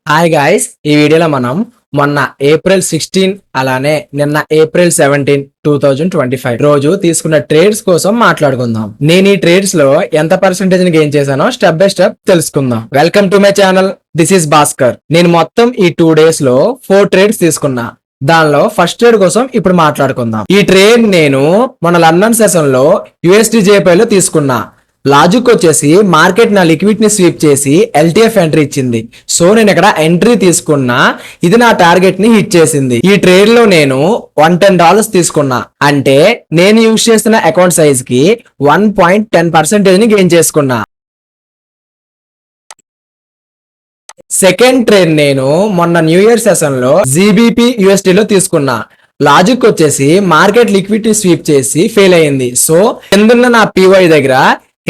Hi guys, ఈ వీడియోలో మనం మొన్న ఏప్రిల్ 16 అలానే నిన్న ఏప్రిల్ 17 2025 రోజు తీసుకున్న ట్రేడ్స్ కోసం మాట్లాడుకుందాం. నేను ఈ ట్రేడ్స్ లో ఎంత పర్సెంటేజ్ ని గెయిన్ చేశానో స్టెప్ బై స్టెప్ తెలుసుకుందాం. Welcome to my channel, this is Bhaskar. నేను మొత్తం ఈ 2 days లో 4 ట్రేడ్స్ తీసుకున్నా. దానిలో ఫస్ట్ ట్రేడ్ కోసం ఇప్పుడు మాట్లాడుకుందాం. ఈ ట్రేడ్ నేను మన లండన్ సెషన్ లో USDJPY లో తీసుకున్నా. లాజిక్ వచ్చేసి మార్కెట్ నా లిక్విడ్ ని స్వీప్ చేసి LTF ఎంట్రీ ఇచ్చింది. సో నేను ఇక్కడ ఎంట్రీ తీసుకున్నా, ఇది నా టార్గెట్ ని హిట్ చేసింది. ఈ ట్రేడ్ లో నేను $110 తీసుకున్నా, అంటే నేను యూజ్ చేస్తున్న అకౌంట్ సైజ్ కి 1.10% ని గెయిన్ చేసుకున్నా. సెకండ్ ట్రేడ్ నేను మొన్న న్యూ ఇయర్ సెషన్ లో GBP USD లో తీసుకున్నా. లాజిక్ వచ్చేసి మార్కెట్ లిక్విడిటీ స్వీప్ చేసి ఫెయిల్ అయింది. సో కిందున్న నా PY దగ్గర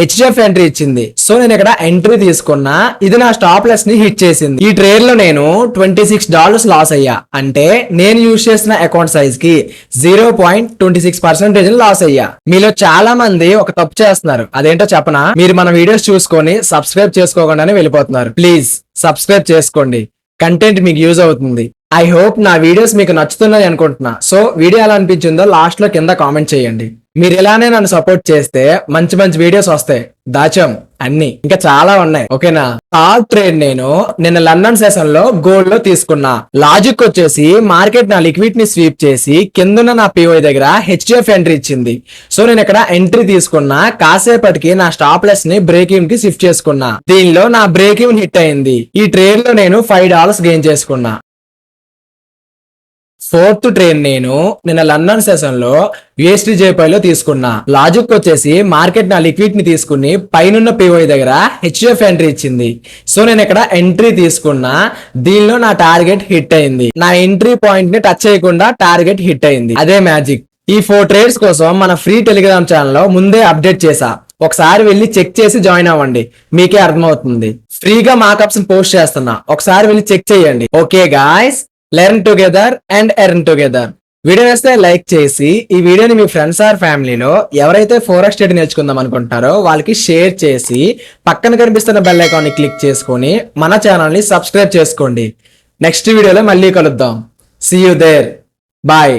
HDF ఎంట్రీ ఇచ్చింది. సో నేను ఇక్కడ ఎంట్రీ తీసుకున్నా, ఇది నా స్టాప్ లెస్ ని హిట్ చేసింది. ఈ ట్రేడ్ లో నేను $26 లాస్ అయ్యా, అంటే నేను యూజ్ చేసిన అకౌంట్ సైజ్ కి 0.26% లాస్ అయ్యా. మీలో చాలా మంది ఒక తప్పు చేస్తున్నారు, అదేంటో చెప్పనా? మీరు మన వీడియోస్ చూసుకొని సబ్స్క్రైబ్ చేసుకోకుండానే వెళ్ళిపోతున్నారు. ప్లీజ్ సబ్స్క్రైబ్ చేసుకోండి, కంటెంట్ మీకు యూజ్ అవుతుంది. ఐ హోప్ నా వీడియోస్ మీకు నచ్చుతున్నాయి అనుకుంటున్నా. సో వీడియో ఎలా అనిపించిందో లాస్ట్ లో కింద కామెంట్ చేయండి. మీరు ఇలానే నన్ను సపోర్ట్ చేస్తే మంచి మంచి వీడియోస్ వస్తాయి. దాచం అన్ని ఇంకా చాలా ఉన్నాయి, ఓకేనా? థర్డ్ ట్రేడ్ నేను నిన్న లండన్ సెషన్ లో గోల్డ్ లో తీసుకున్నా. లాజిక్ వచ్చేసి మార్కెట్ నా లిక్విడ్ ని స్వీప్ చేసి కిందున్న నా PY దగ్గర HDF ఎంట్రీ ఇచ్చింది. సో నేను ఇక్కడ ఎంట్రీ తీసుకున్నా, కాసేపటికి నా స్టాప్ లెస్ ని బ్రేక్ ఈవెన్ కి షిఫ్ట్ చేసుకున్నా. దీనిలో నా బ్రేక్ ఈవెన్ హిట్ అయింది. ఈ ట్రేడ్ లో నేను $5 గెయిన్ చేసుకున్నా. ఫోర్త్ ట్రేడ్ నేను నిన్న లండన్ సెషన్ లో USDJPY లో తీసుకున్నా. లాజిక్ వచ్చేసి మార్కెట్ నా లిక్విడ్ ని తీసుకుని పైనున్న PY దగ్గర HDF ఎంట్రీ ఇచ్చింది. సో నేను ఇక్కడ ఎంట్రీ తీసుకున్నా, దీనిలో నా టార్గెట్ హిట్ అయింది. నా ఎంట్రీ పాయింట్ ని టచ్ చేయకుండా టార్గెట్ హిట్ అయింది. అదే మ్యాజిక్. ఈ 4 ట్రేడ్స్ కోసం మన ఫ్రీ టెలిగ్రామ్ ఛానల్ లో ముందే అప్డేట్ చేసా. ఒకసారి వెళ్ళి చెక్ చేసి జాయిన్ అవ్వండి, మీకే అర్థమవుతుంది. ఫ్రీగా మార్కప్స్ పోస్ట్ చేస్తున్నా, ఒకసారి వెళ్ళి చెక్ చేయండి. Okay guys, learn together and earn together. Video వేస్తే లైక్ చేసి ఈ వీడియోని మీ ఫ్రెండ్స్ ఆర్ ఫ్యామిలీలో ఎవరైతే ఫోరెక్స్ ట్రేడ్ నేర్చుకుందాం అనుకుంటారో వాళ్ళకి షేర్ చేసి పక్కన కనిపిస్తున్న బెల్ ఐకాన్ ని క్లిక్ చేసుకొని మన ఛానల్ ని సబ్స్క్రైబ్ చేసుకోండి. నెక్స్ట్ వీడియోలో మళ్ళీ కలుద్దాం. See you there. బాయ్.